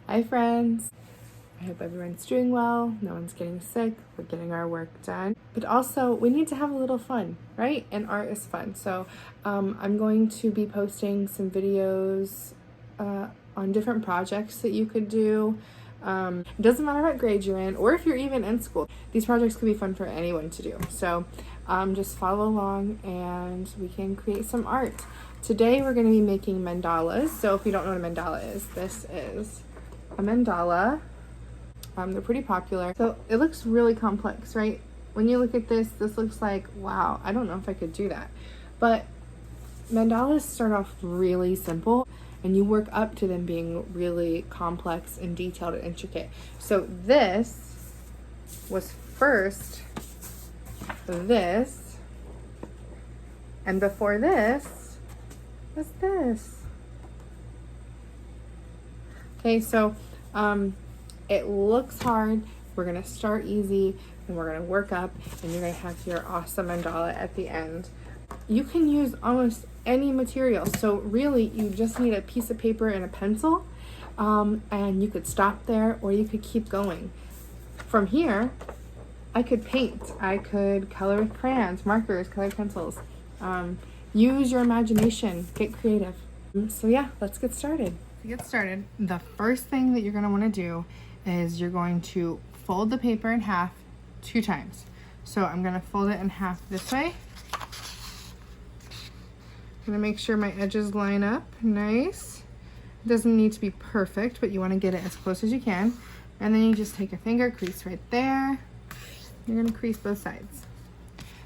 Hi friends! I hope everyone's doing well, no one's getting sick, we're getting our work done. But also, we need to have a little fun, right? And art is fun. So I'm going to be posting some videos on different projects that you could do. It doesn't matter what grade you're in, or if you're even in school. These projects could be fun for anyone to do. So just follow along and we can create some art. Today we're going to be making mandalas. So if you don't know what a mandala is, this is a mandala. They're pretty popular. So it looks really complex, right? When you look at this looks like, wow, I don't know if I could do that. But mandalas start off really simple and you work up to them being really complex and detailed and intricate. So this was first this, and before this was this. Okay, so it looks hard. We're gonna start easy and we're gonna work up and you're gonna have your awesome mandala at the end. You can use almost any material. So really you just need a piece of paper and a pencil, and you could stop there or you could keep going. From here, I could paint. I could color with crayons, markers, colored pencils. Use your imagination, get creative. So yeah, let's get started. To get started, the first thing that you're gonna wanna do is you're going to fold the paper in half 2 times. So I'm gonna fold it in half this way. I'm gonna make sure my edges line up nice. It doesn't need to be perfect, but you wanna get it as close as you can. And then you just take your finger, crease right there. You're gonna crease both sides.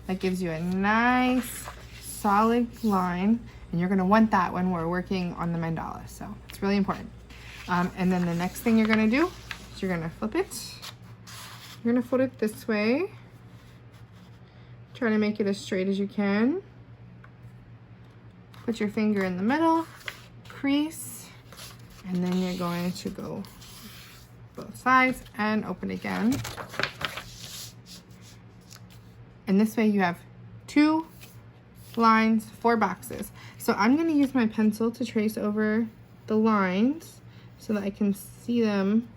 That gives you a nice, solid line, and you're gonna want that when we're working on the mandala, so it's really important. And then the next thing you're gonna do, you're gonna flip it. You're gonna fold it this way. Try to make it as straight as you can. Put your finger in the middle, crease, and then you're going to go both sides and open again. And this way you have 2 lines, 4 boxes. So I'm gonna use my pencil to trace over the lines so that I can see them,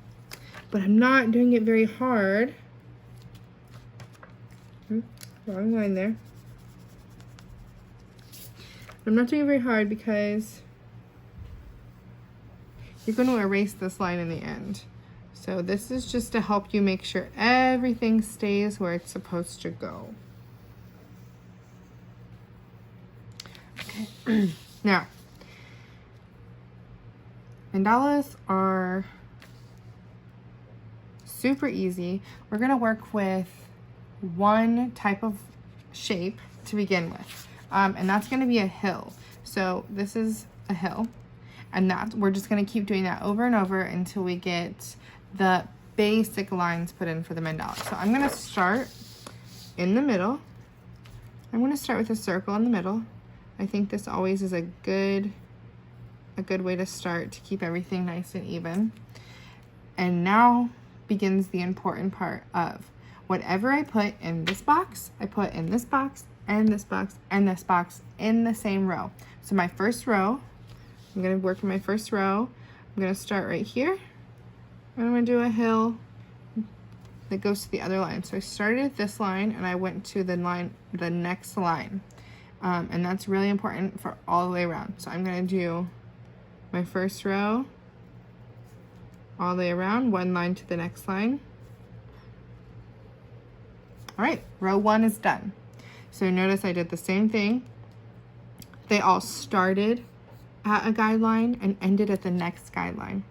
but I'm not doing it very hard. Wrong line there. I'm not doing it very hard because you're going to erase this line in the end. So this is just to help you make sure everything stays where it's supposed to go. Okay. Now, mandalas are super easy. We're gonna work with one type of shape to begin with, and that's gonna be a hill. So this is a hill, and we're just gonna keep doing that over and over until we get the basic lines put in for the mandala. So I'm gonna start in the middle. I'm gonna start with a circle in the middle. I think this always is a good way to start to keep everything nice and even. And now begins the important part of whatever I put in this box, I put in this box and this box and this box in the same row. So my first row, I'm gonna work in my first row. I'm gonna start right here. And I'm gonna do a hill that goes to the other line. So I started at this line and I went to the next line. And that's really important for all the way around. So I'm gonna do my first row all the way around, 1 line to the next line. All right, row 1 is done. So notice I did the same thing. They all started at a guideline and ended at the next guideline.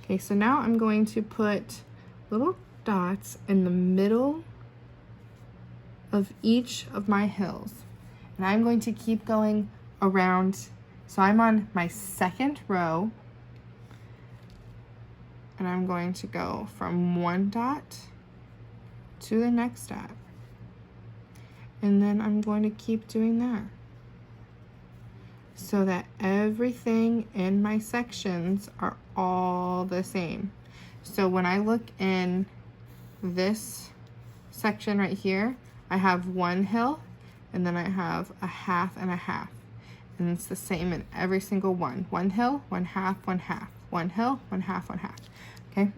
Okay, so now I'm going to put little dots in the middle of each of my hills. And I'm going to keep going around. So I'm on my second row. And I'm going to go from 1 dot to the next dot. And then I'm going to keep doing that, so that everything in my sections are all the same. So when I look in this section right here, I have 1 hill, and then I have a half and a half. And it's the same in every single one. 1 hill, 1 half, 1 half. one hill, one half, okay?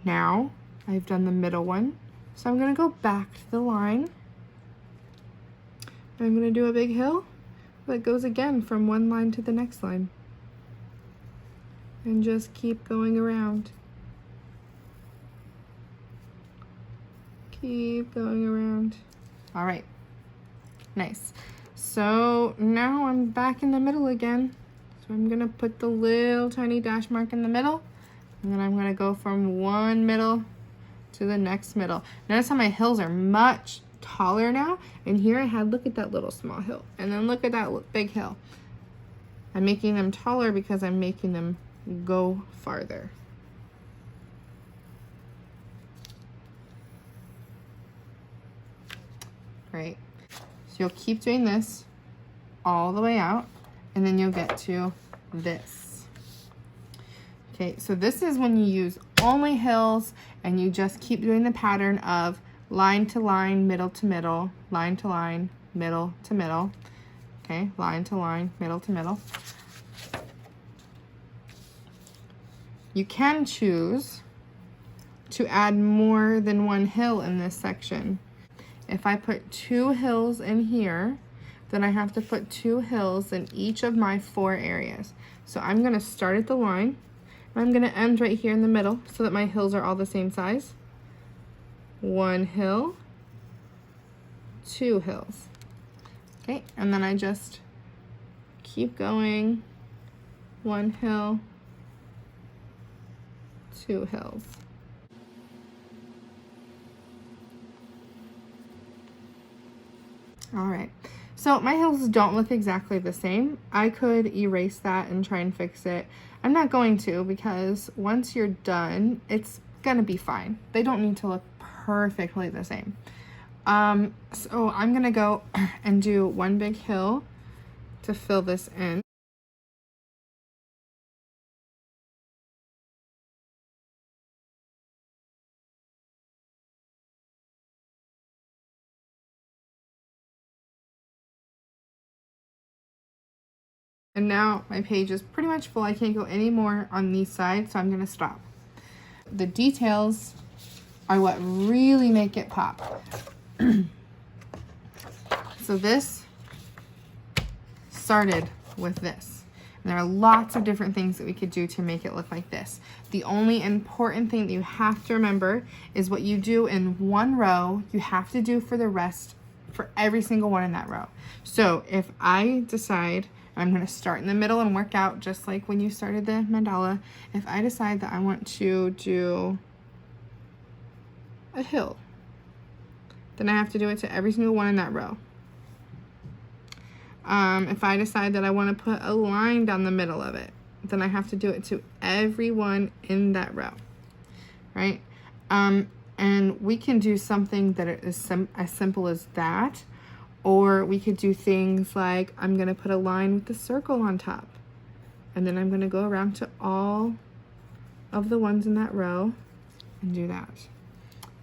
Now I've done the middle one, so I'm gonna go back to the line. I'm gonna do a big hill that goes again from one line to the next line. And just keep going around. Keep going around. All right, nice. So now I'm back in the middle again. So I'm gonna put the little tiny dash mark in the middle, and then I'm gonna go from one middle to the next middle. Notice how my hills are much taller now, and here I had, look at that little small hill, and then look at that big hill. I'm making them taller because I'm making them go farther. Right, so you'll keep doing this all the way out, and then you'll get to this. Okay, so this is when you use only hills, and you just keep doing the pattern of line to line, middle to middle, line to line, middle to middle. Okay, line to line, middle to middle. You can choose to add more than one hill in this section. If I put 2 hills in here, then I have to put 2 hills in each of my 4 areas. So I'm gonna start at the line, and I'm gonna end right here in the middle so that my hills are all the same size. 1 hill, 2 hills. Okay, and then I just keep going, 1 hill, 2 hills. All right, so my hills don't look exactly the same. I could erase that and try and fix it. I'm not going to, because once you're done, it's gonna be fine. They don't need to look perfectly the same. So I'm gonna go and do one big hill to fill this in. And now my page is pretty much full. I can't go any more on these sides, so I'm gonna stop. The details are what really make it pop. So this started with this. And there are lots of different things that we could do to make it look like this. The only important thing that you have to remember is what you do in one row, you have to do for the rest, for every single one in that row. So if I decide I'm going to start in the middle and work out just like when you started the mandala, if I decide that I want to do a hill, then I have to do it to every single one in that row. If I decide that I want to put a line down the middle of it, then I have to do it to everyone in that row, right? And we can do something that is as simple as that, or we could do things like I'm going to put a line with a circle on top, and then I'm going to go around to all of the ones in that row and do that.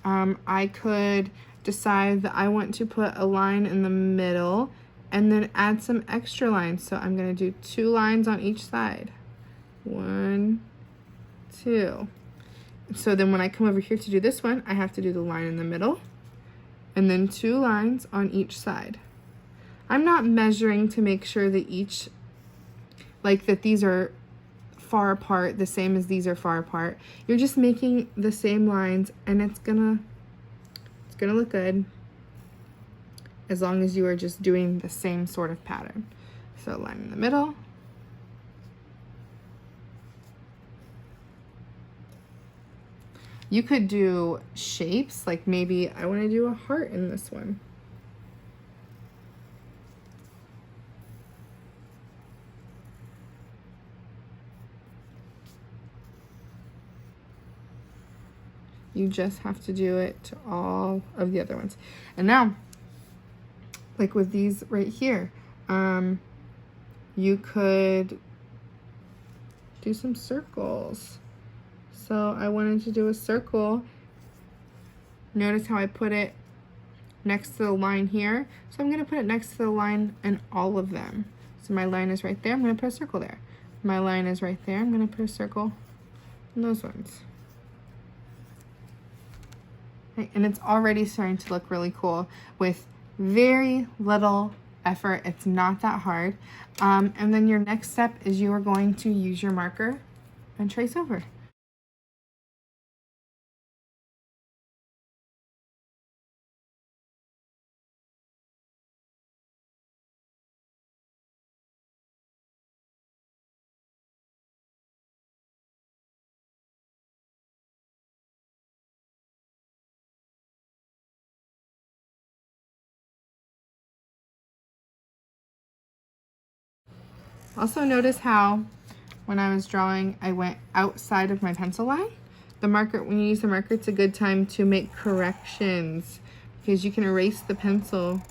I could decide that I want to put a line in the middle and then add some extra lines. So I'm going to do 2 lines on each side. 1, 2. So then when I come over here to do this one, I have to do the line in the middle and then 2 lines on each side. I'm not measuring to make sure that each, like that these are far apart, the same as these are far apart. You're just making the same lines, and it's gonna look good as long as you are just doing the same sort of pattern. So line in the middle. You could do shapes, like maybe I want to do a heart in this one. You just have to do it to all of the other ones. And now, like with these right here, you could do some circles. So I wanted to do a circle. Notice how I put it next to the line here. So I'm gonna put it next to the line in all of them. So my line is right there, I'm gonna put a circle there. my line is right there. I'm gonna put a circle on those ones. Okay, and it's already starting to look really cool with very little effort. It's not that hard. And then your next step is you are going to use your marker and trace over. Also notice how when I was drawing, I went outside of my pencil line. The marker, when you use the marker, it's a good time to make corrections because you can erase the pencil.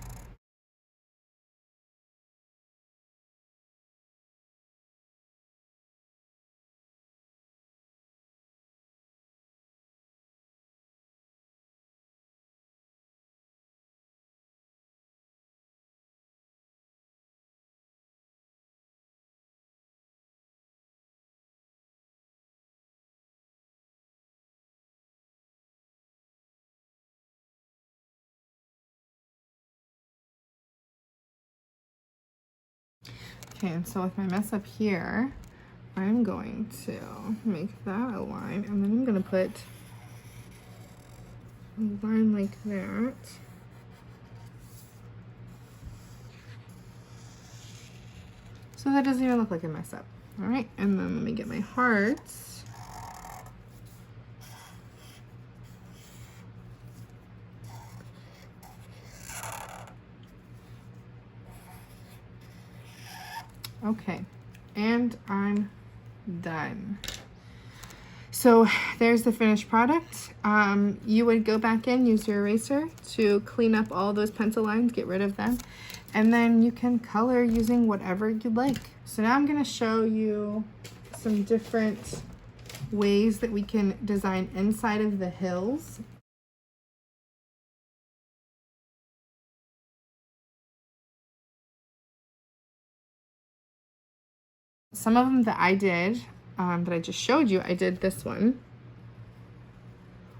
Okay, and so with my mess up here, I'm going to make that a line, and then I'm gonna put a line like that. So that doesn't even look like a mess up. All right, and then let me get my hearts. Okay, and I'm done. So there's the finished product. You would go back in, use your eraser to clean up all those pencil lines, get rid of them, and then you can color using whatever you'd like. So now I'm gonna show you some different ways that we can design inside of the hills. Some of them that I did, that I just showed you, I did this one,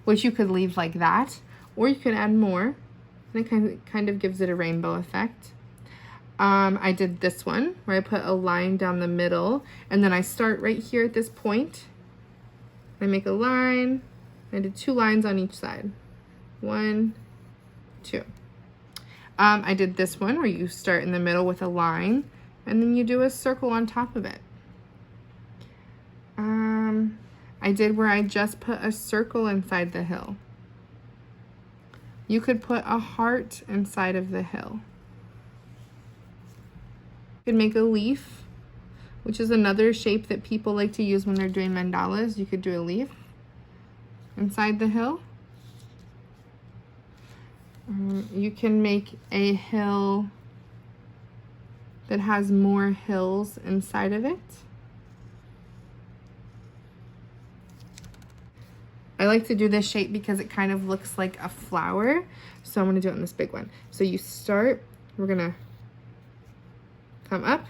which you could leave like that, or you could add more, and it kind of gives it a rainbow effect. I did this one where I put a line down the middle, and then I start right here at this point. I make a line. I did 2 lines on each side. 1, 2. I did this one where you start in the middle with a line, and then you do a circle on top of it. I did where I just put a circle inside the hill. You could put a heart inside of the hill. You could make a leaf, which is another shape that people like to use when they're doing mandalas. You could do a leaf inside the hill. You can make a hill that has more hills inside of it. I like to do this shape because it kind of looks like a flower. So I'm gonna do it on this big one. So you start, we're gonna come up,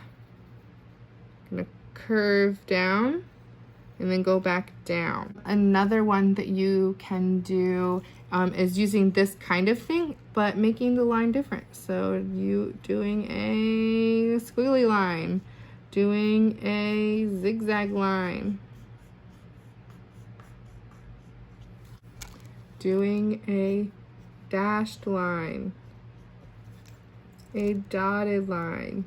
gonna curve down, and then go back down. Another one that you can do is using this kind of thing, but making the line different. So you doing a squiggly line, doing a zigzag line, doing a dashed line, a dotted line.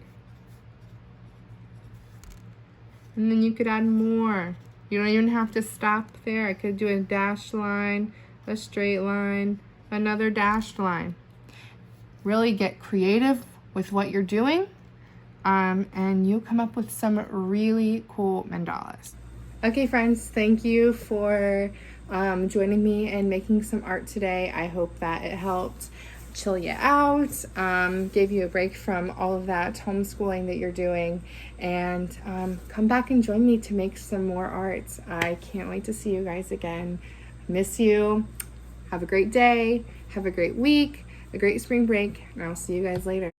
And then you could add more. You don't even have to stop there. I could do a dashed line, a straight line, another dashed line. Really get creative with what you're doing, and you'll come up with some really cool mandalas. Okay, friends, thank you for joining me and making some art today. I hope that it helped chill you out, gave you a break from all of that homeschooling that you're doing, and come back and join me to make some more art. I can't wait to see you guys again. Miss you. Have a great day. Have a great week, a great spring break, and I'll see you guys later.